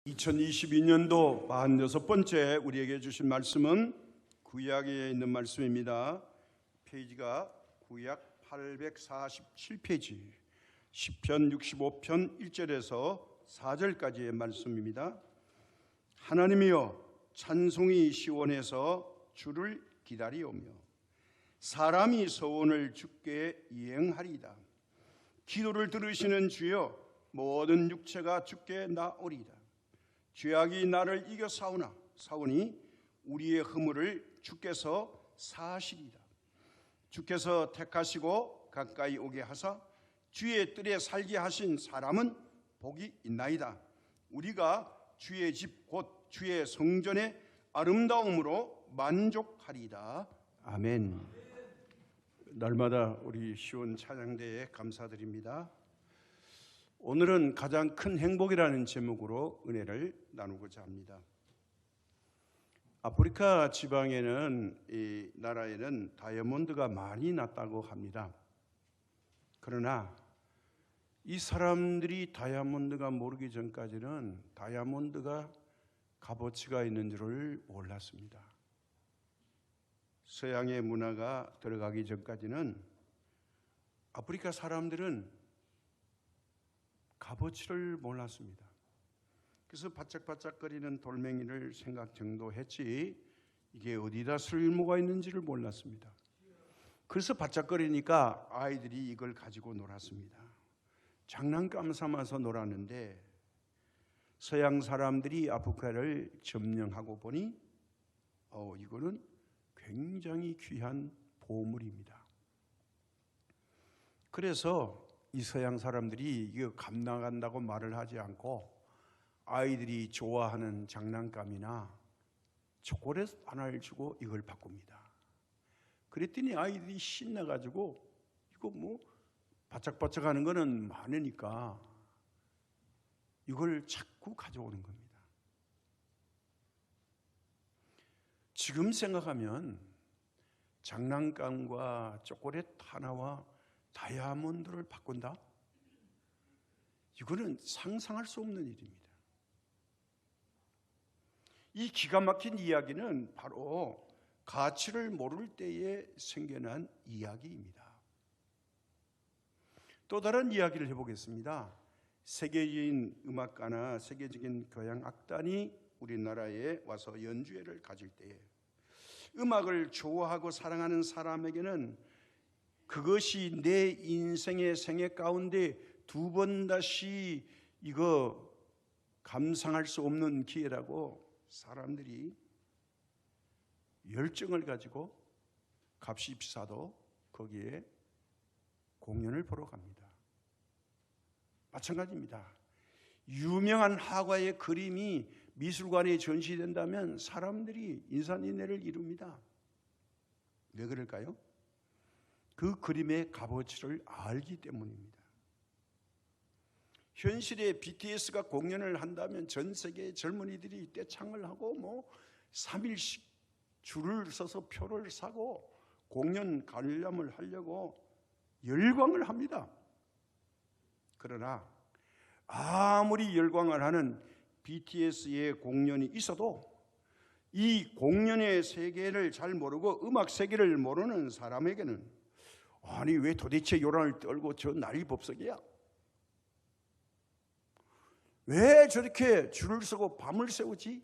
2022년도 46번째 우리에게 주신 말씀은 구약에 있는 말씀입니다. 페이지가 구약 847페이지 시편 65편 1절에서 4절까지의 말씀입니다. 하나님이여, 찬송이 시온에서 주를 기다리오며 사람이 소원을 주께 이행하리이다. 기도를 들으시는 주여, 모든 육체가 주께 나오리이다. 죄악이 나를 이겨 싸우니 우리의 허물을 주께서 사하시리이다. 주께서 택하시고 가까이 오게 하사 주의 뜰에 살게 하신 사람은 복이 있나이다. 우리가 주의 집 곧 주의 성전의 아름다움으로 만족하리이다. 아멘. 날마다 우리 시온 찬양대에 감사드립니다. 오늘은 가장 큰 행복이라는 제목으로 은혜를 나누고자 합니다. 아프리카 지방에는, 이 나라에는 다이아몬드가 많이 났다고 합니다. 그러나 이 사람들이 다이아몬드가 모르기 전까지는 다이아몬드가 값어치가 있는 줄을 몰랐습니다. 서양의 문화가 들어가기 전까지는 아프리카 사람들은 값어치를 몰랐습니다. 그래서 바짝바짝거리는 돌멩이를 생각 정도 했지 이게 어디다 쓸모가 있는지를 몰랐습니다. 그래서 바짝거리니까 아이들이 이걸 가지고 놀았습니다. 장난감 삼아서 놀았는데 서양 사람들이 아프리카를 점령하고 보니 이거는 굉장히 귀한 보물입니다. 그래서 이 서양 사람들이 이거 값 나간다고 말을 하지 않고 아이들이 좋아하는 장난감이나 초콜릿 하나를 주고 이걸 바꿉니다. 그랬더니 아이들이 신나가지고 이거 뭐 바짝바짝하는 거는 많으니까 이걸 자꾸 가져오는 겁니다. 지금 생각하면 장난감과 초콜릿 하나와 다이아몬드를 바꾼다? 이거는 상상할 수 없는 일입니다. 이 기가 막힌 이야기는 바로 가치를 모를 때에 생겨난 이야기입니다. 또 다른 이야기를 해보겠습니다. 세계적인 음악가나 세계적인 교향 악단이 우리나라에 와서 연주회를 가질 때에 음악을 좋아하고 사랑하는 사람에게는 그것이 내 인생의 생애 가운데 두 번 다시 이거 감상할 수 없는 기회라고 사람들이 열정을 가지고 값이 비싸도 거기에 공연을 보러 갑니다. 마찬가지입니다. 유명한 화가의 그림이 미술관에 전시된다면 사람들이 인산인해를 이룹니다. 왜 그럴까요? 그 그림의 값어치를 알기 때문입니다. 현실에 BTS가 공연을 한다면 전 세계의 젊은이들이 떼창을 하고 3일씩 줄을 서서 표를 사고 공연 관람을 하려고 열광을 합니다. 그러나 아무리 열광을 하는 BTS의 공연이 있어도 이 공연의 세계를 잘 모르고 음악 세계를 모르는 사람에게는 아니 왜 도대체 요란을 떨고 저 난리법석이야? 왜 저렇게 줄을 서고 밤을 새우지?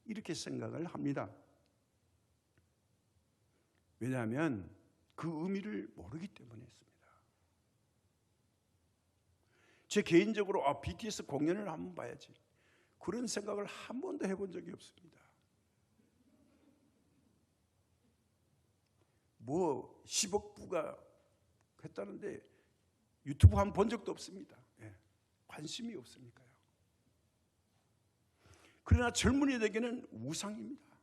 이렇게 생각을 합니다. 왜냐하면 그 의미를 모르기 때문이었습니다. 제 개인적으로 BTS 공연을 한번 봐야지 그런 생각을 한 번도 해본 적이 없습니다. 10억 부가 했다는데 유튜브 한번 본 적도 없습니다. 관심이 없으니까요. 그러나 젊은이들에게는 우상입니다.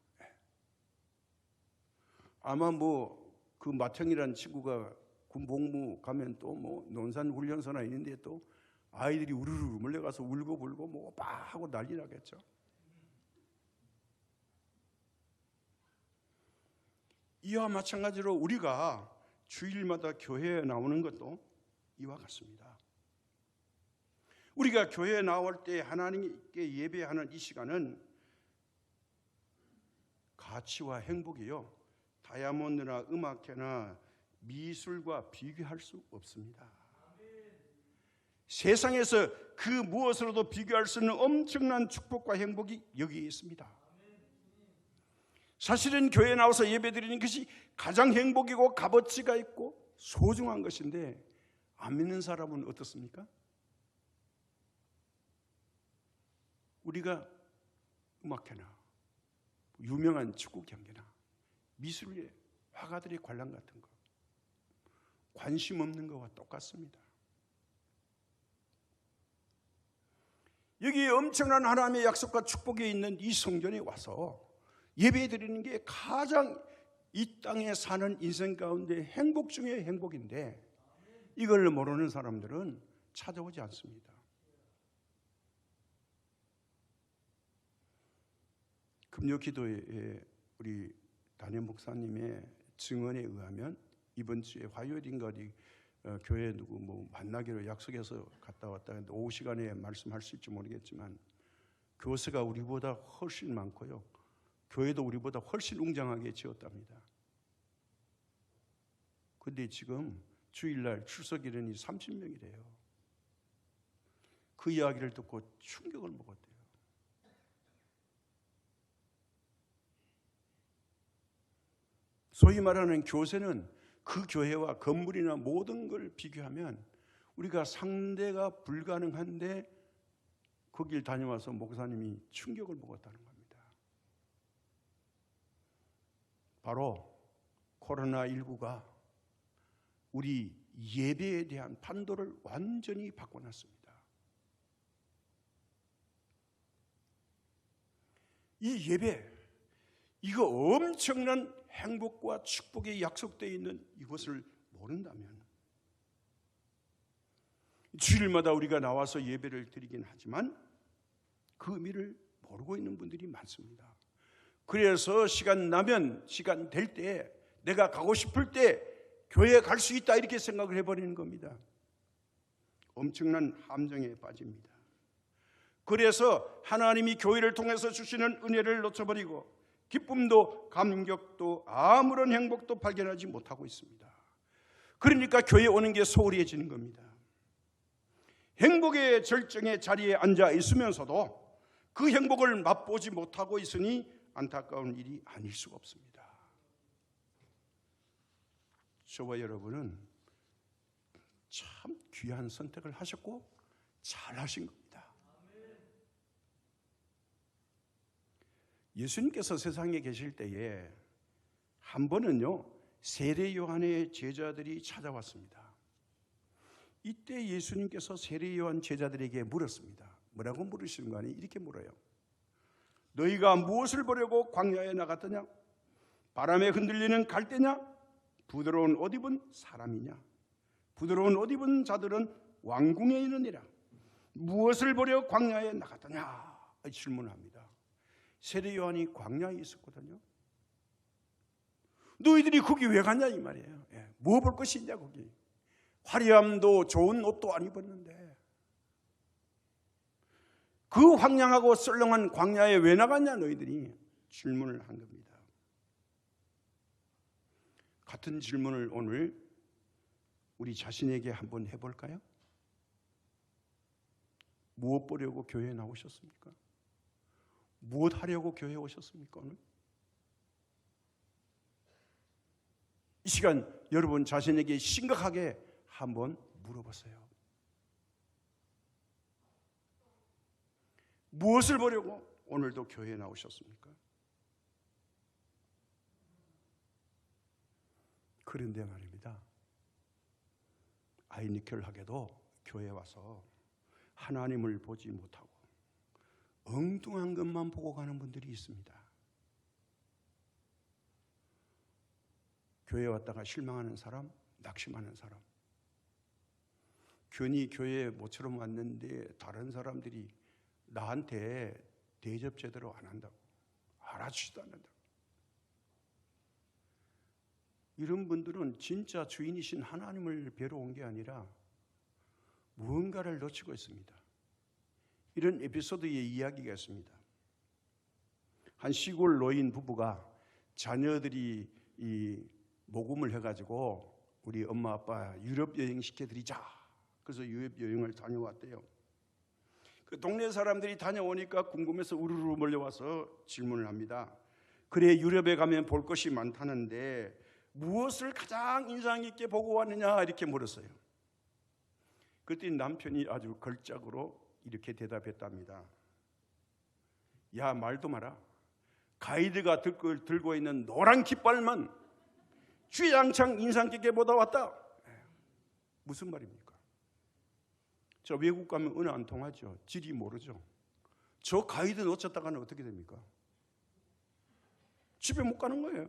아마 그 마청이라는 친구가 군복무 가면 또 논산 훈련소나 있는데 또 아이들이 우르르 몰려가서 울고 불고 막 하고 난리 나겠죠. 이와 마찬가지로 우리가 주일마다 교회에 나오는 것도 이와 같습니다. 우리가 교회에 나올 때 하나님께 예배하는 이 시간은 가치와 행복이요, 다이아몬드나 음악회나 미술과 비교할 수 없습니다. 세상에서 그 무엇으로도 비교할 수 없는 엄청난 축복과 행복이 여기에 있습니다. 사실은 교회에 나와서 예배드리는 것이 가장 행복이고 값어치가 있고 소중한 것인데, 안 믿는 사람은 어떻습니까? 우리가 음악회나 유명한 축구 경기나 미술의 화가들의 관람 같은 거 관심 없는 것과 똑같습니다. 여기 엄청난 하나님의 약속과 축복이 있는 이 성전에 와서 예배 드리는 게 가장 이 땅에 사는 인생 가운데 행복 중에 행복인데, 이걸 모르는 사람들은 찾아오지 않습니다. 금요 기도에 우리 담임 목사님의 증언에 의하면 이번 주에 화요일인가 어디 교회 누구 만나기로 약속해서 갔다 왔다 했는데 오후 시간에 말씀할 수 있을지 모르겠지만, 교세가 우리보다 훨씬 많고요, 교회도 우리보다 훨씬 웅장하게 지었답니다. 근데 지금 주일날 출석 인원이 30명이래요. 그 이야기를 듣고 충격을 먹었대요. 소위 말하는 교세는 그 교회와 건물이나 모든 걸 비교하면 우리가 상대가 불가능한데, 거길 다녀와서 목사님이 충격을 먹었다는 겁니다. 바로 코로나19가 우리 예배에 대한 판도를 완전히 바꿔놨습니다. 이 예배, 이거 엄청난 행복과 축복이 약속되어 있는 이것을 모른다면, 주일마다 우리가 나와서 예배를 드리긴 하지만 그 의미를 모르고 있는 분들이 많습니다. 그래서 시간 나면, 시간 될 때, 내가 가고 싶을 때 교회에 갈 수 있다 이렇게 생각을 해버리는 겁니다. 엄청난 함정에 빠집니다. 그래서 하나님이 교회를 통해서 주시는 은혜를 놓쳐버리고 기쁨도 감격도 아무런 행복도 발견하지 못하고 있습니다. 그러니까 교회에 오는 게 소홀해지는 겁니다. 행복의 절정의 자리에 앉아 있으면서도 그 행복을 맛보지 못하고 있으니 안타까운 일이 아닐 수가 없습니다. 저와 여러분은 참 귀한 선택을 하셨고 잘하신 겁니다. 예수님께서 세상에 계실 때에 한 번은요, 세례 요한의 제자들이 찾아왔습니다. 이때 예수님께서 세례 요한 제자들에게 물었습니다. 뭐라고 물으시는 거 아니에요? 이렇게 물어요. 너희가 무엇을 보려고 광야에 나갔더냐? 바람에 흔들리는 갈대냐? 부드러운 옷 입은 사람이냐? 부드러운 옷 입은 자들은 왕궁에 있느니라. 무엇을 보려 광야에 나갔더냐? 질문합니다. 세례 요한이 광야에 있었거든요. 너희들이 거기 왜 갔냐 이 말이에요. 뭐 볼 것이 있냐 거기. 화려함도 좋은 옷도 안 입었는데 그 황량하고 썰렁한 광야에 왜 나갔냐 너희들이 질문을 한 겁니다. 같은 질문을 오늘 우리 자신에게 한번 해볼까요? 무엇 보려고 교회에 나오셨습니까? 무엇 하려고 교회에 오셨습니까? 오늘? 이 시간 여러분 자신에게 심각하게 한번 물어보세요. 무엇을 보려고 오늘도 교회에 나오셨습니까? 그런데 말입니다. 아이니켈하게도 교회에 와서 하나님을 보지 못하고 엉뚱한 것만 보고 가는 분들이 있습니다. 교회에 왔다가 실망하는 사람, 낙심하는 사람. 괜히 교회에 모처럼 왔는데 다른 사람들이 나한테 대접 제대로 안 한다고, 알아주지도 않는다고. 이런 분들은 진짜 주인이신 하나님을 뵈러 온 게 아니라 무언가를 놓치고 있습니다. 이런 에피소드의 이야기가 있습니다. 한 시골 노인 부부가 자녀들이 이 모금을 해가지고 우리 엄마 아빠 유럽 여행 시켜드리자. 그래서 유럽 여행을 다녀왔대요. 그 동네 사람들이 다녀오니까 궁금해서 우르르 몰려와서 질문을 합니다. 그래, 유럽에 가면 볼 것이 많다는데 무엇을 가장 인상 깊게 보고 왔느냐 이렇게 물었어요. 그때 남편이 아주 걸작으로 이렇게 대답했답니다. 야, 말도 마라. 가이드가 들고 있는 노란 깃발만 주장창 인상 깊게 보다 왔다. 무슨 말입니까? 저 외국 가면 은혜 안 통하죠. 질이 모르죠. 저 가이드 놓쳤다가는 어떻게 됩니까? 집에 못 가는 거예요.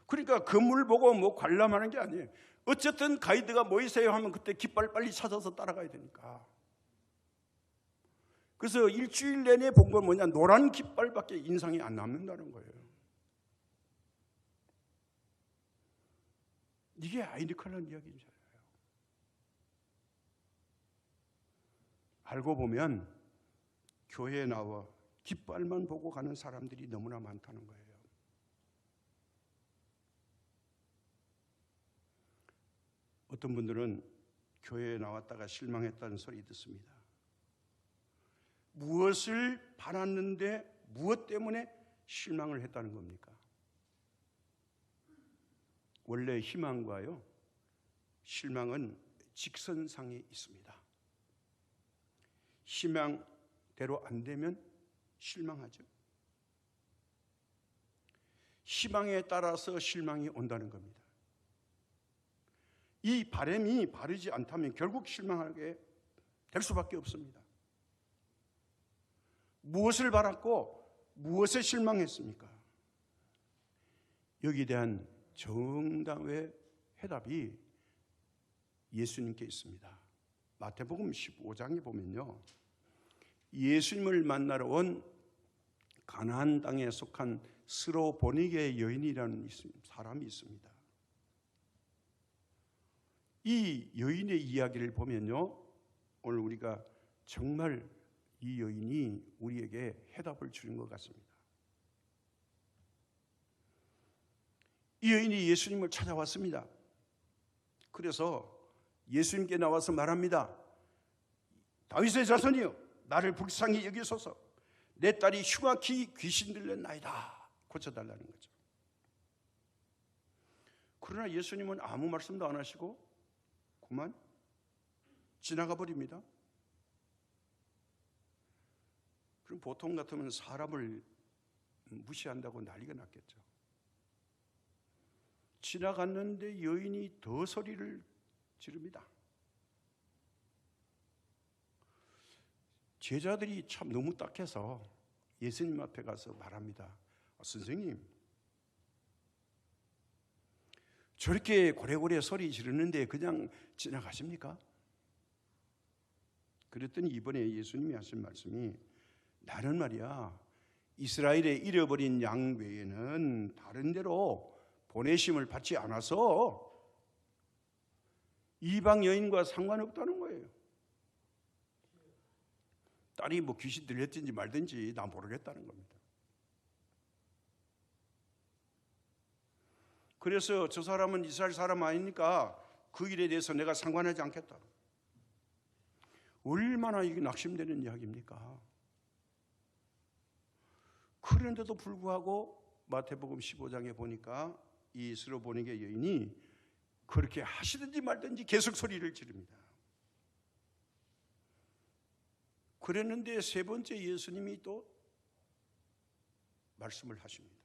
그러니까 건물 보고 뭐 관람하는 게 아니에요. 어쨌든 가이드가 뭐 있어요 하면 그때 깃발 빨리 찾아서 따라가야 되니까. 그래서 일주일 내내 본 건 뭐냐, 노란 깃발밖에 인상이 안 남는다는 거예요. 이게 아이니컬한 이야기인 줄 알아요. 알고 보면 교회에 나와 깃발만 보고 가는 사람들이 너무나 많다는 거예요. 어떤 분들은 교회에 나왔다가 실망했다는 소리 듣습니다. 무엇을 바랐는데 무엇 때문에 실망을 했다는 겁니까? 원래 희망과요, 실망은 직선상에 있습니다. 희망대로 안 되면 실망하죠. 희망에 따라서 실망이 온다는 겁니다. 이 바람이 바르지 않다면 결국 실망하게 될 수밖에 없습니다. 무엇을 바랐고 무엇에 실망했습니까? 여기에 대한 정답의 해답이 예수님께 있습니다. 마태복음 15장에 보면요, 예수님을 만나러 온 가나안 땅에 속한 스로보니게 여인이라는 사람이 있습니다. 이 여인의 이야기를 보면요, 오늘 우리가 정말 이 여인이 우리에게 해답을 주는 것 같습니다. 이 여인이 예수님을 찾아왔습니다. 그래서 예수님께 나와서 말합니다. 다윗의 자손이여, 나를 불쌍히 여기소서. 내 딸이 흉악히 귀신 들렸나이다. 고쳐달라는 거죠. 그러나 예수님은 아무 말씀도 안 하시고 그만 지나가 버립니다. 그럼 보통 같으면 사람을 무시한다고 난리가 났겠죠. 지나갔는데 여인이 더 소리를 지릅니다. 제자들이 참 너무 딱해서 예수님 앞에 가서 말합니다. 선생님, 저렇게 고래고래 소리 지르는데 그냥 지나가십니까? 그랬더니 이번에 예수님이 하신 말씀이, 나는 말이야 이스라엘에 잃어버린 양 외에는 다른 데로 보내심을 받지 않아서 이방 여인과 상관없다는 거예요. 딸이 뭐 귀신 들렸든지 말든지 나 모르겠다는 겁니다. 그래서 저 사람은 이스라엘 사람 아니니까 그 일에 대해서 내가 상관하지 않겠다. 얼마나 이게 낙심되는 이야기입니까? 그런데도 불구하고 마태복음 15장에 보니까 이 스로보니게 여인이 그렇게 하시든지 말든지 계속 소리를 지릅니다. 그랬는데 세 번째 예수님이 또 말씀을 하십니다.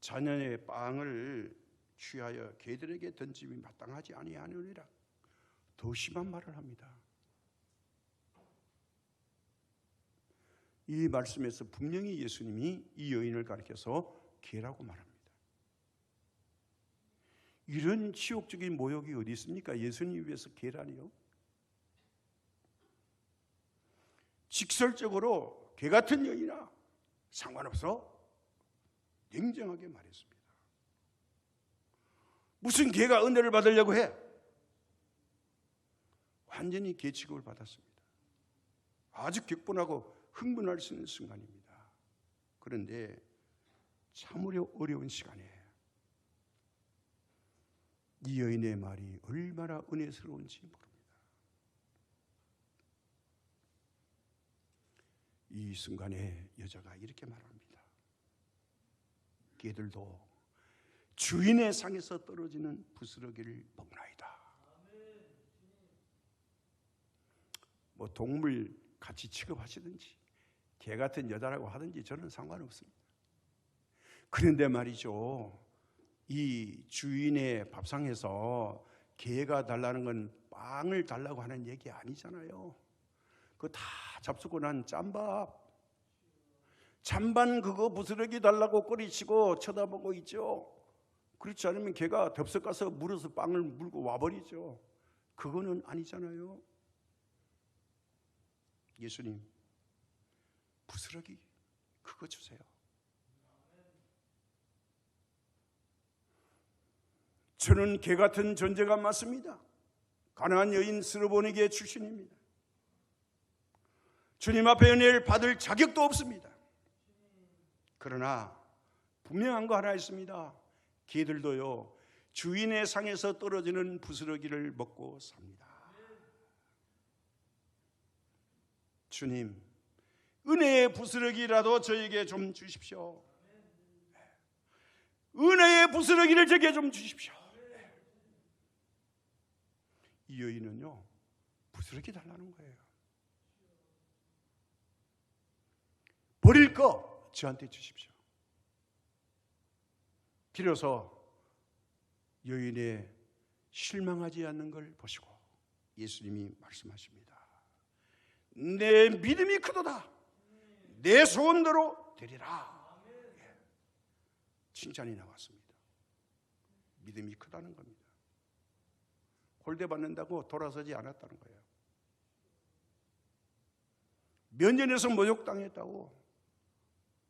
자녀의 빵을 취하여 개들에게 던짐이 마땅하지 아니하느니라. 더 심한 말을 합니다. 이 말씀에서 분명히 예수님이 이 여인을 가리켜서 개라고 말합니다. 이런 치욕적인 모욕이 어디 있습니까? 예수님 위해서 개라니요? 직설적으로 개 같은 여인아 상관없어? 냉정하게 말했습니다. 무슨 개가 은혜를 받으려고 해? 완전히 개 취급을 받았습니다. 아주 격분하고 흥분할 수 있는 순간입니다. 그런데 참으로 어려운 시간에 이 여인의 말이 얼마나 은혜스러운지 모릅니다. 이 순간에 여자가 이렇게 말합니다. 걔들도 주인의 상에서 떨어지는 부스러기를 먹나이다. 뭐 동물 같이 취급하시든지 개 같은 여자라고 하든지 저는 상관없습니다. 그런데 말이죠, 이 주인의 밥상에서 개가 달라는 건 빵을 달라고 하는 얘기 아니잖아요. 그거 다 잡수고 난 짬밥, 잔반 그거 부스러기 달라고 꼬리치고 쳐다보고 있죠. 그렇지 않으면 개가 덥석 가서 물어서 빵을 물고 와버리죠. 그거는 아니잖아요. 예수님, 부스러기 그거 주세요. 저는 개 같은 존재가 맞습니다. 가난한 여인 스르보니게 출신입니다. 주님 앞에 은혜를 받을 자격도 없습니다. 그러나 분명한 거 하나 있습니다. 개들도요, 주인의 상에서 떨어지는 부스러기를 먹고 삽니다. 주님, 은혜의 부스러기라도 저에게 좀 주십시오. 은혜의 부스러기를 저에게 좀 주십시오. 이 여인은요, 부스러기 달라는 거예요. 버릴 거 저한테 주십시오. 비로소 여인의 실망하지 않는 걸 보시고 예수님이 말씀하십니다. 내 믿음이 크도다. 내 소원대로 되리라. 칭찬이 나왔습니다. 믿음이 크다는 겁니다. 홀대받는다고 돌아서지 않았다는 거예요. 면전에서 모욕당했다고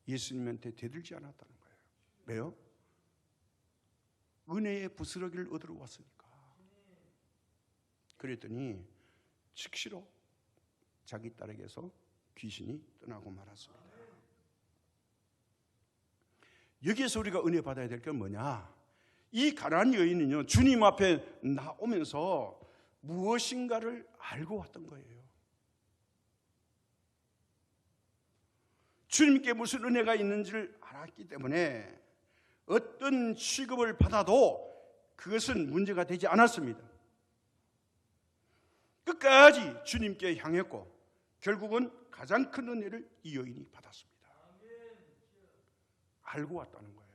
예수님한테 대들지 않았다는 거예요. 왜요? 은혜의 부스러기를 얻으러 왔으니까. 그랬더니 즉시로 자기 딸에게서 귀신이 떠나고 말았습니다. 여기에서 우리가 은혜 받아야 될 건 뭐냐? 이 가난한 여인은요, 주님 앞에 나오면서 무엇인가를 알고 왔던 거예요. 주님께 무슨 은혜가 있는지를 알았기 때문에 어떤 취급을 받아도 그것은 문제가 되지 않았습니다. 끝까지 주님께 향했고 결국은 가장 큰 은혜를 이 여인이 받았습니다. 알고 왔다는 거예요.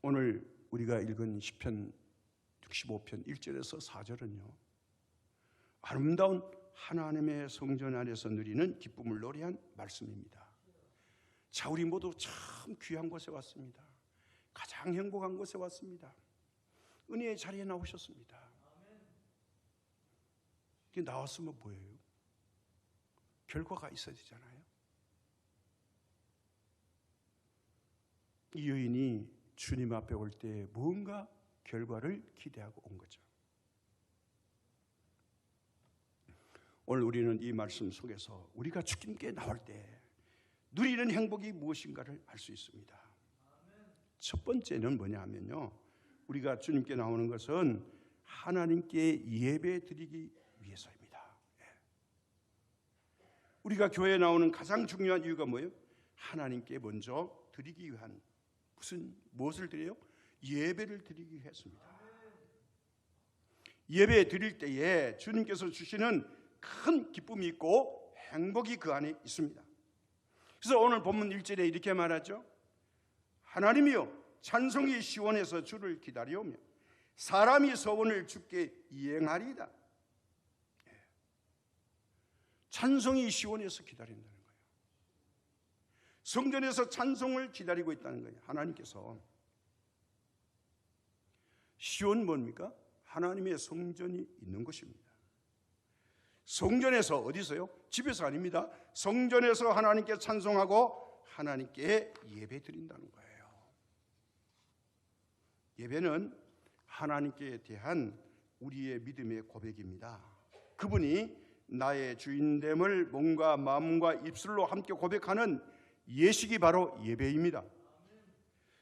오늘 우리가 읽은 시편 65편 1절에서 4절은요, 아름다운 하나님의 성전 안에서 누리는 기쁨을 노래한 말씀입니다. 자, 우리 모두 참 귀한 곳에 왔습니다. 가장 행복한 곳에 왔습니다. 은혜의 자리에 나오셨습니다. 이게 나왔으면 뭐예요? 결과가 있어야 되잖아요. 이 여인이 주님 앞에 올 때 뭔가 결과를 기대하고 온 거죠. 오늘 우리는 이 말씀 속에서 우리가 주님께 나올 때 누리는 행복이 무엇인가를 알 수 있습니다. 첫 번째는 뭐냐 하면요, 우리가 주님께 나오는 것은 하나님께 예배 드리기 위해서입니다. 우리가 교회에 나오는 가장 중요한 이유가 뭐예요? 하나님께 먼저 드리기 위한, 무엇을 드려요? 예배를 드리기 위해서입니다. 예배 드릴 때에 주님께서 주시는 큰 기쁨이 있고 행복이 그 안에 있습니다. 그래서 오늘 본문 1절에 이렇게 말하죠. 하나님이여, 찬송이 시온에서 주를 기다리오며 사람이 소원을 주께 이행하리이다. 찬송이 시온에서 기다린다는 거예요. 성전에서 찬송을 기다리고 있다는 거예요. 하나님께서. 시온 뭡니까? 하나님의 성전이 있는 것입니다. 성전에서, 어디서요? 집에서 아닙니다. 성전에서 하나님께 찬송하고 하나님께 예배 드린다는 거예요. 예배는 하나님께 대한 우리의 믿음의 고백입니다. 그분이 나의 주인됨을 몸과 마음과 입술로 함께 고백하는 예식이 바로 예배입니다.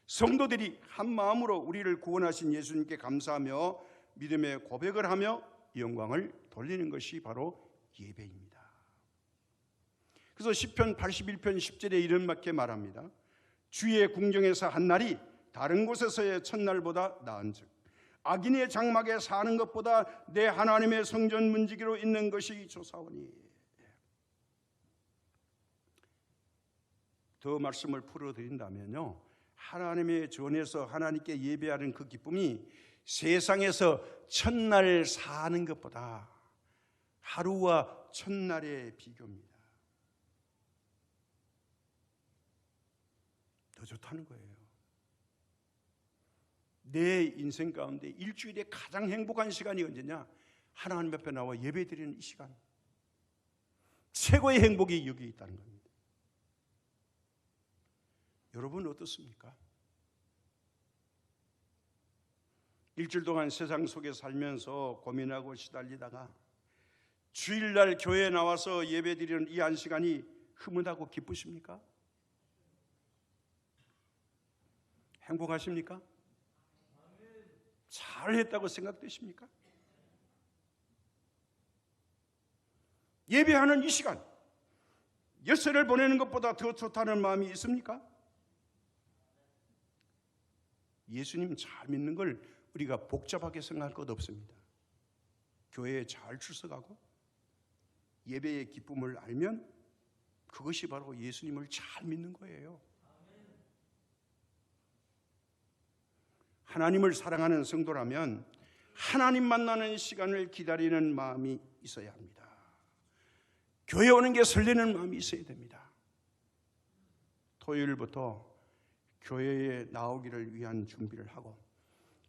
성도들이 한 마음으로 우리를 구원하신 예수님께 감사하며 믿음의 고백을 하며 영광을 돌리는 것이 바로 예배입니다. 그래서 시편 81편 10절에 이렇게 말합니다. 주의 궁정에서 한 날이 다른 곳에서의 첫날보다 나은즉 악인의 장막에 사는 것보다 내 하나님의 성전 문지기로 있는 것이 좋사오니. 더 말씀을 풀어드린다면요, 하나님의 전에서 하나님께 예배하는 그 기쁨이 세상에서 첫날 사는 것보다 하루와 첫날의 비교입니다. 더 좋다는 거예요. 내 인생 가운데 일주일에 가장 행복한 시간이 언제냐? 하나님 앞에 나와 예배드리는 이 시간. 최고의 행복이 여기 있다는 겁니다. 여러분 어떻습니까? 일주일 동안 세상 속에 살면서 고민하고 시달리다가 주일날 교회에 나와서 예배드리는 이 한 시간이 흐뭇하고 기쁘십니까? 행복하십니까? 잘했다고 생각되십니까? 예배하는 이 시간, 엿새를 보내는 것보다 더 좋다는 마음이 있습니까? 예수님 잘 믿는 걸 우리가 복잡하게 생각할 것 없습니다. 교회에 잘 출석하고 예배의 기쁨을 알면 그것이 바로 예수님을 잘 믿는 거예요. 하나님을 사랑하는 성도라면 하나님 만나는 시간을 기다리는 마음이 있어야 합니다. 교회 오는 게 설레는 마음이 있어야 됩니다. 토요일부터 교회에 나오기를 위한 준비를 하고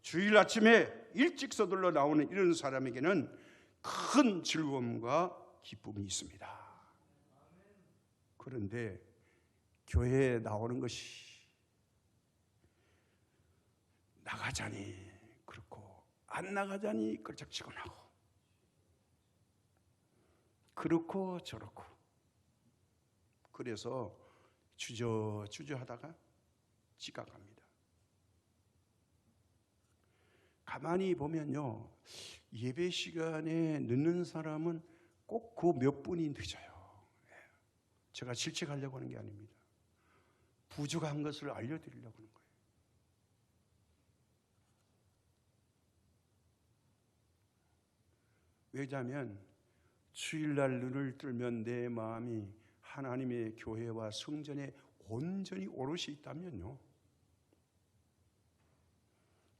주일 아침에 일찍 서둘러 나오는 이런 사람에게는 큰 즐거움과 기쁨이 있습니다. 그런데 교회에 나오는 것이 나가자니 그렇고 안 나가자니 걸작지근하고 그렇고 저렇고 그래서 주저하다가 지각합니다. 가만히 보면요, 예배 시간에 늦는 사람은 꼭 그 몇 분이 늦어요. 제가 질책하려고 하는 게 아닙니다. 부족한 것을 알려드리려고 하는 거예요. 왜냐하면 주일날 눈을 뜨면 내 마음이 하나님의 교회와 성전에 온전히 오롯이 있다면요,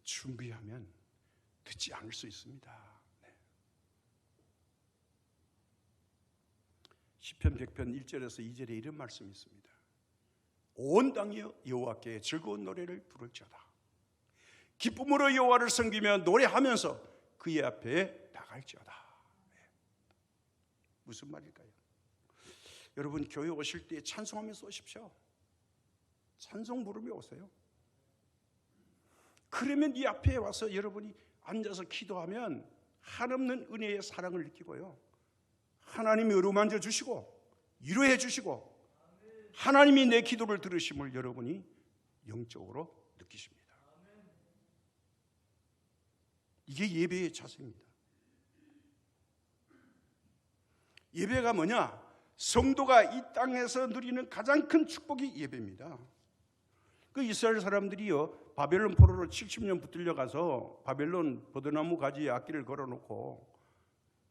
준비하면 듣지 않을 수 있습니다. 시편 100편 1절에서 2절에 이런 말씀이 있습니다. 온 땅이여 여호와께 즐거운 노래를 부를지어다. 기쁨으로 여호와를 섬기며 노래하면서 그의 앞에 나갈지어다. 무슨 말일까요? 여러분 교회 오실 때 찬송하면서 오십시오. 찬송 부르며 오세요. 그러면 이 앞에 와서 여러분이 앉아서 기도하면 한없는 은혜의 사랑을 느끼고요, 하나님이 어루만져 주시고 위로해 주시고 하나님이 내 기도를 들으심을 여러분이 영적으로 느끼십니다. 이게 예배의 자세입니다. 예배가 뭐냐? 성도가 이 땅에서 누리는 가장 큰 축복이 예배입니다. 그 이스라엘 사람들이요, 바벨론 포로로 70년 붙들려 가서 바벨론 버드나무 가지에 악기를 걸어놓고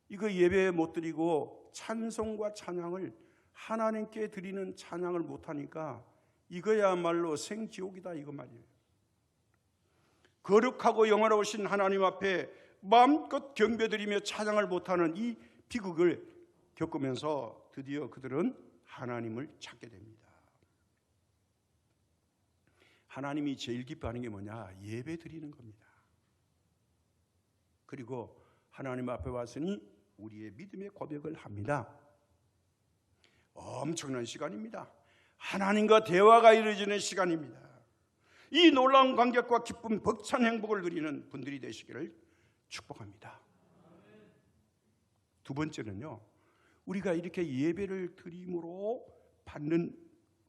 이거 예배 못 드리고 찬송과 찬양을 하나님께 드리는 찬양을 못하니까 이거야말로 생지옥이다 이거 말이에요. 거룩하고 영화로우신 하나님 앞에 마음껏 경배드리며 찬양을 못하는 이 비극을 겪으면서 드디어 그들은 하나님을 찾게 됩니다. 하나님이 제일 기뻐하는 게 뭐냐? 예배 드리는 겁니다. 그리고 하나님 앞에 왔으니 우리의 믿음의 고백을 합니다. 엄청난 시간입니다. 하나님과 대화가 이루어지는 시간입니다. 이 놀라운 감격과 기쁨, 벅찬 행복을 누리는 분들이 되시기를 축복합니다. 두 번째는요, 우리가 이렇게 예배를 드림으로 받는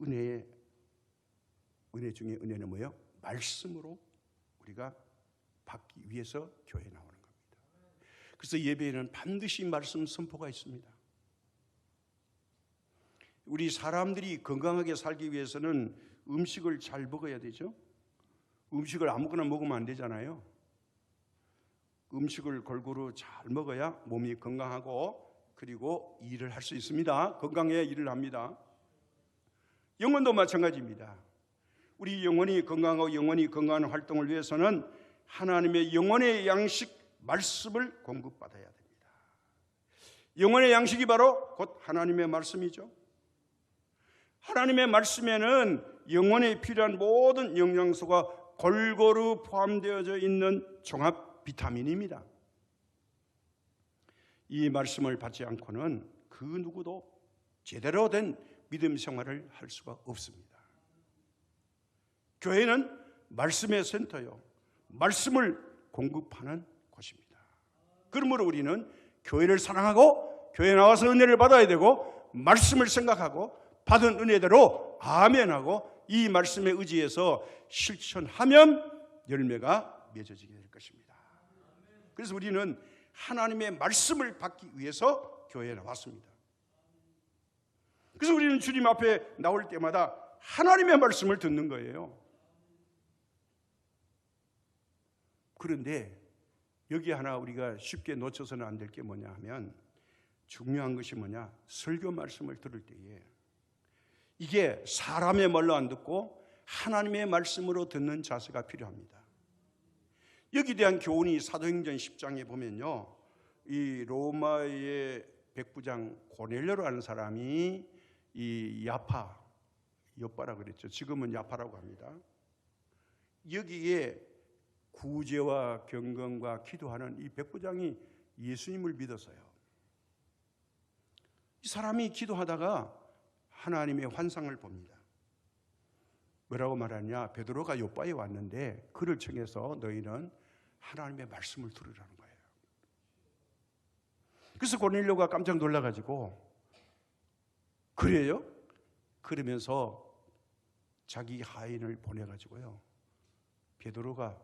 은혜 중에 은혜는 뭐예요? 말씀으로 우리가 받기 위해서 교회에 나오는 겁니다. 그래서 예배에는 반드시 말씀 선포가 있습니다. 우리 사람들이 건강하게 살기 위해서는 음식을 잘 먹어야 되죠. 음식을 아무거나 먹으면 안 되잖아요. 음식을 골고루 잘 먹어야 몸이 건강하고 그리고 일을 할 수 있습니다. 건강해야 일을 합니다. 영혼도 마찬가지입니다. 우리 영혼이 건강하고 영혼이 건강한 활동을 위해서는 하나님의 영혼의 양식 말씀을 공급받아야 됩니다. 영혼의 양식이 바로 곧 하나님의 말씀이죠. 하나님의 말씀에는 영혼에 필요한 모든 영양소가 골고루 포함되어져 있는 종합 비타민입니다. 이 말씀을 받지 않고는 그 누구도 제대로 된 믿음 생활을 할 수가 없습니다. 교회는 말씀의 센터요, 말씀을 공급하는 곳입니다. 그러므로 우리는 교회를 사랑하고 교회에 나와서 은혜를 받아야 되고 말씀을 생각하고 받은 은혜대로 아멘하고 이 말씀에 의지해서 실천하면 열매가 맺어지게 될 것입니다. 그래서 우리는 하나님의 말씀을 받기 위해서 교회에 나왔습니다. 그래서 우리는 주님 앞에 나올 때마다 하나님의 말씀을 듣는 거예요. 그런데 여기 하나 우리가 쉽게 놓쳐서는 안 될 게 뭐냐 하면, 중요한 것이 뭐냐, 설교 말씀을 들을 때에 이게 사람의 말로 안 듣고 하나님의 말씀으로 듣는 자세가 필요합니다. 여기에 대한 교훈이 사도행전 10장에 보면요, 이 로마의 백부장 고넬료라는 사람이 이 여파라 그랬죠. 지금은 야파라고 합니다. 여기에 구제와 경건과 기도하는 이 백부장이 예수님을 믿었어요. 이 사람이 기도하다가 하나님의 환상을 봅니다. 뭐라고 말하냐, 베드로가 요바에 왔는데 그를 청해서 너희는 하나님의 말씀을 들으라는 거예요. 그래서 고넬료가 깜짝 놀라가지고, 그래요? 그러면서 자기 하인을 보내가지고요, 베드로가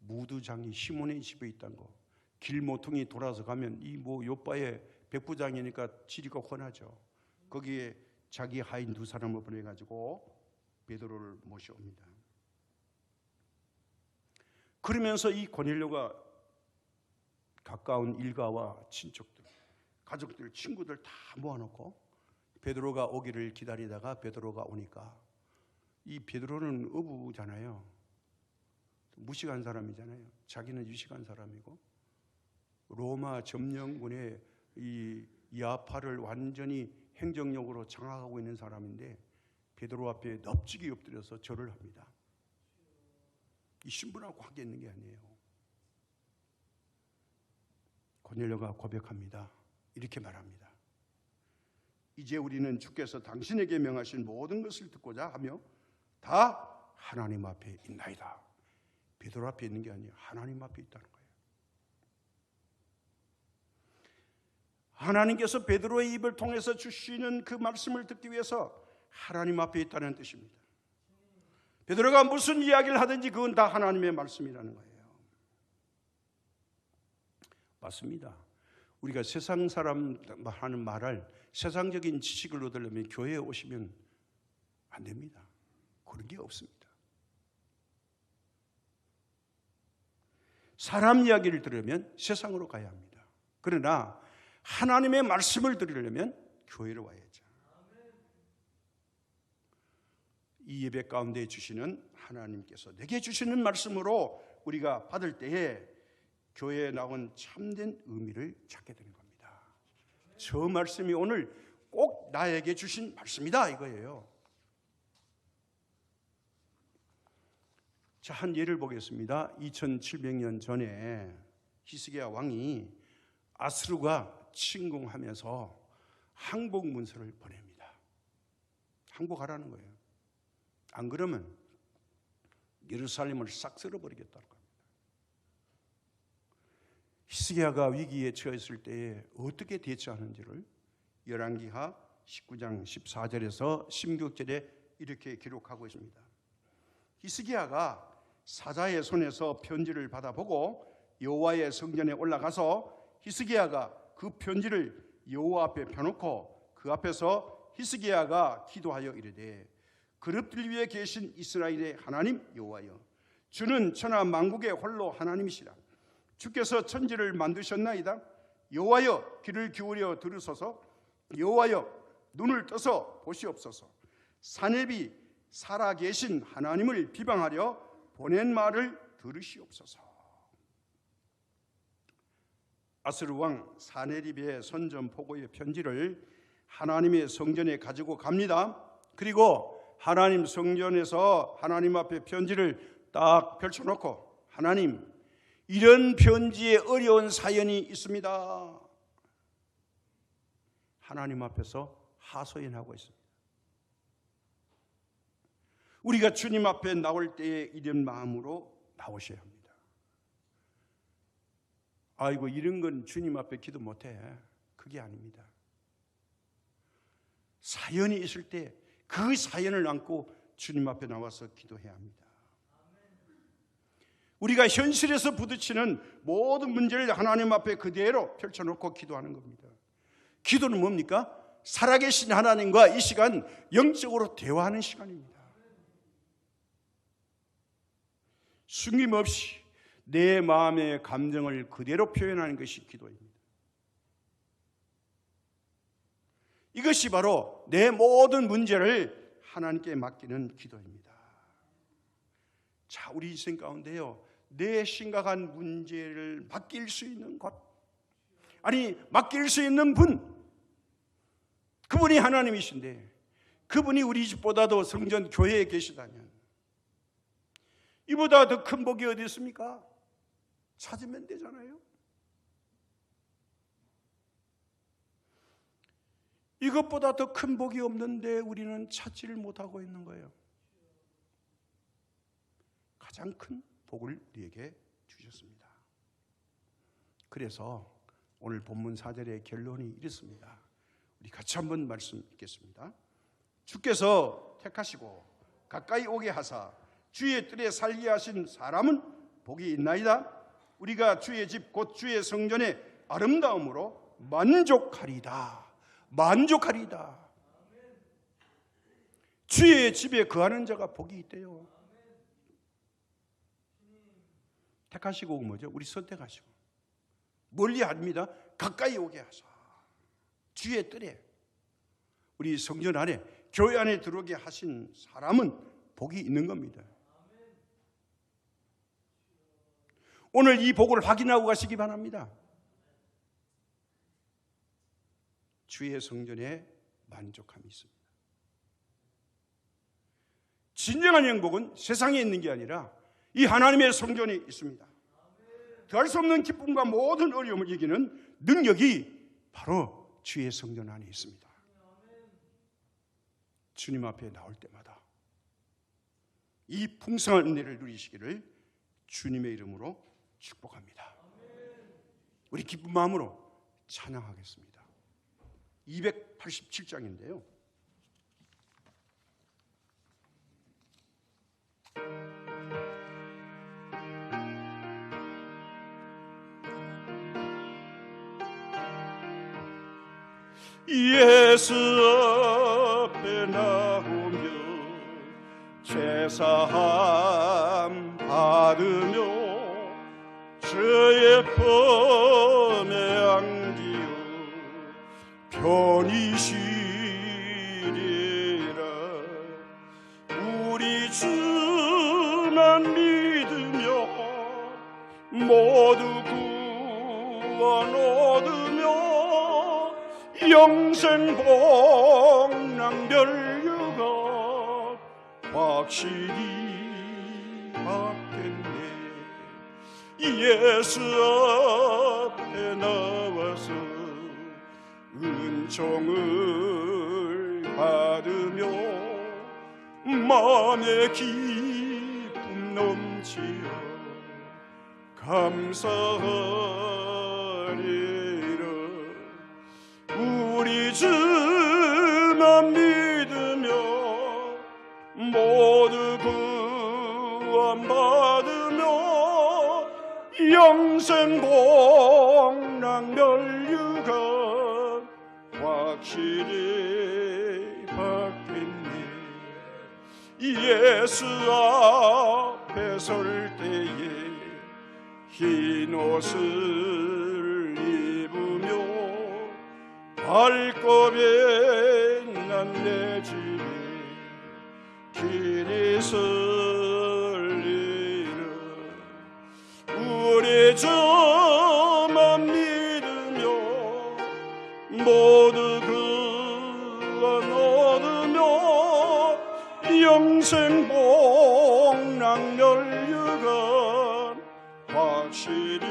무두장이 시몬의 집에 있다는 거, 길모퉁이 돌아서 가면 이 요바의 백부장이니까 지리가 훤하죠. 거기에 자기 하인 두 사람을 보내가지고 베드로를 모셔옵니다. 그러면서 이 고넬료가 가까운 일가와 친척들, 가족들, 친구들 다 모아놓고 베드로가 오기를 기다리다가 베드로가 오니까, 이 베드로는 어부잖아요. 무식한 사람이잖아요. 자기는 유식한 사람이고 로마 점령군의 이 야파를 완전히 행정력으로 장악하고 있는 사람인데 베드로 앞에 넙죽이 엎드려서 절을 합니다. 이 신분하고 관계 있는 게 아니에요. 고넬료가 고백합니다. 이렇게 말합니다. 이제 우리는 주께서 당신에게 명하신 모든 것을 듣고자 하며 다 하나님 앞에 있나이다. 베드로 앞에 있는 게 아니에요. 하나님 앞에 있다는 거예요. 하나님께서 베드로의 입을 통해서 주시는 그 말씀을 듣기 위해서 하나님 앞에 있다는 뜻입니다. 베드로가 무슨 이야기를 하든지 그건 다 하나님의 말씀이라는 거예요. 맞습니다. 우리가 세상 사람 하는 말을, 세상적인 지식을 얻으려면 교회에 오시면 안 됩니다. 그런 게 없습니다. 사람 이야기를 들으면 세상으로 가야 합니다. 그러나 하나님의 말씀을 들으려면 교회로 와야죠. 이 예배 가운데 주시는 하나님께서 내게 주시는 말씀으로 우리가 받을 때에 교회에 나온 참된 의미를 찾게 되는 겁니다. 저 말씀이 오늘 꼭 나에게 주신 말씀이다 이거예요. 자, 한 예를 보겠습니다. 2700년 전에 히스기야 왕이 아스루가 침공하면서 항복 문서를 보냅니다. 항복하라는 거예요. 안 그러면 예루살렘을 싹 쓸어버리겠다는 겁니다. 히스기야가 위기에 처했을 때에 어떻게 대처하는지를 열왕기하 19장 14절에서 16절에 이렇게 기록하고 있습니다. 히스기야가 사자의 손에서 편지를 받아보고 여호와의 성전에 올라가서 히스기야가 그 편지를 여호와 앞에 펴놓고 그 앞에서 히스기야가 기도하여 이르되 그릇들 위에 계신 이스라엘의 하나님 여호와여, 주는 천하 만국의 홀로 하나님이시라. 주께서 천지를 만드셨나이다. 여호와여, 귀를 기울여 들으소서. 여호와여, 눈을 떠서 보시옵소서. 사내비 살아계신 하나님을 비방하려 보낸 말을 들으시옵소서. 아스루 왕 사네립의 선전포고의 편지를 하나님의 성전에 가지고 갑니다. 그리고 하나님 성전에서 하나님 앞에 편지를 딱 펼쳐놓고, 하나님, 이런 편지에 어려운 사연이 있습니다. 하나님 앞에서 하소연하고 있습니다. 우리가 주님 앞에 나올 때에 이런 마음으로 나오셔야 합니다. 아이고, 이런 건 주님 앞에 기도 못해. 그게 아닙니다. 사연이 있을 때 그 사연을 안고 주님 앞에 나와서 기도해야 합니다. 우리가 현실에서 부딪히는 모든 문제를 하나님 앞에 그대로 펼쳐놓고 기도하는 겁니다. 기도는 뭡니까? 살아계신 하나님과 이 시간 영적으로 대화하는 시간입니다. 숨김없이 내 마음의 감정을 그대로 표현하는 것이 기도입니다. 이것이 바로 내 모든 문제를 하나님께 맡기는 기도입니다. 자, 우리 인생 가운데요, 내 심각한 문제를 맡길 수 있는 곳, 아니 맡길 수 있는 분, 그분이 하나님이신데 그분이 우리 집보다도 성전 교회에 계시다면 이보다 더 큰 복이 어디 있습니까? 찾으면 되잖아요. 이것보다 더 큰 복이 없는데 우리는 찾지를 못하고 있는 거예요. 가장 큰 복을 우리에게 주셨습니다. 그래서 오늘 본문 4절의 결론이 이렇습니다. 우리 같이 한번 말씀 읽겠습니다. 주께서 택하시고 가까이 오게 하사 주의 뜰에 살게 하신 사람은 복이 있나이다. 우리가 주의 집 곧 주의 성전의 아름다움으로 만족하리다. 만족하리다. 주의 집에 거하는 자가 복이 있대요. 택하시고 뭐죠? 우리 선택하시고. 멀리 아닙니다. 가까이 오게 하사 주의 뜰에, 우리 성전 안에, 교회 안에 들어오게 하신 사람은 복이 있는 겁니다. 오늘 이 복을 확인하고 가시기 바랍니다. 주의 성전에 만족함이 있습니다. 진정한 행복은 세상에 있는 게 아니라 이 하나님의 성전에 있습니다. 더할 수 없는 기쁨과 모든 어려움을 이기는 능력이 바로 주의 성전 안에 있습니다. 주님 앞에 나올 때마다 이 풍성한 은혜를 누리시기를 주님의 이름으로 축복합니다. 우리 기쁜 마음으로 찬양하겠습니다. 287장인데요. 예수 앞에 나오며 제사함 받으며 주의 품에 안기어 편히 쉬리라. 우리 주만 믿으며 모두 구원 얻으며 영생 복랑별유가 확실히 받겠네. 예수 앞에 나와서 은총을 받으며 마음의 기쁨 넘치어 감사하리. 우리 주만 믿으며 모두 구원받으며 영생 복락 멸류관 확실히 받겠네. 예수 앞에 설 때에 흰 옷을 입으며 발걸음에 난 내 집에 길이 설리라. 우리 주만 믿으며 모두 구원 얻으며 영생 복락 멸류관 확실히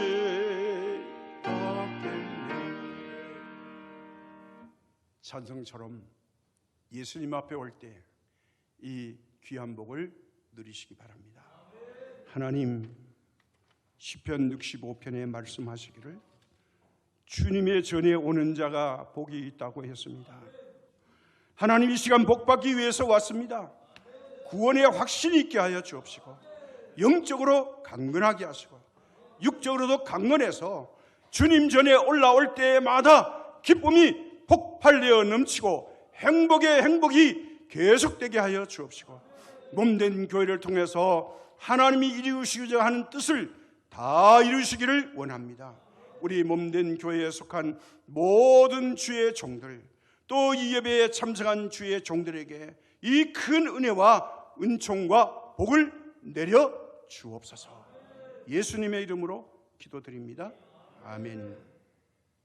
받겠네. 찬성처럼 예수님 앞에 올 때 이 귀한 복을 누리시기 바랍니다. 하나님, 시편 65편에 말씀하시기를 주님의 전에 오는 자가 복이 있다고 했습니다. 하나님, 이 시간 복받기 위해서 왔습니다. 구원에 확신이 있게 하여 주옵시고 영적으로 강건하게 하시고 육적으로도 강건해서 주님 전에 올라올 때마다 기쁨이 폭발되어 넘치고 행복의 행복이 계속되게 하여 주옵시고 몸된 교회를 통해서 하나님이 이루시고자 하는 뜻을 다 이루시기를 원합니다. 우리 몸된 교회에 속한 모든 주의 종들, 또 이 예배에 참석한 주의 종들에게 이 큰 은혜와 은총과 복을 내려 주옵소서. 예수님의 이름으로 기도드립니다. 아멘.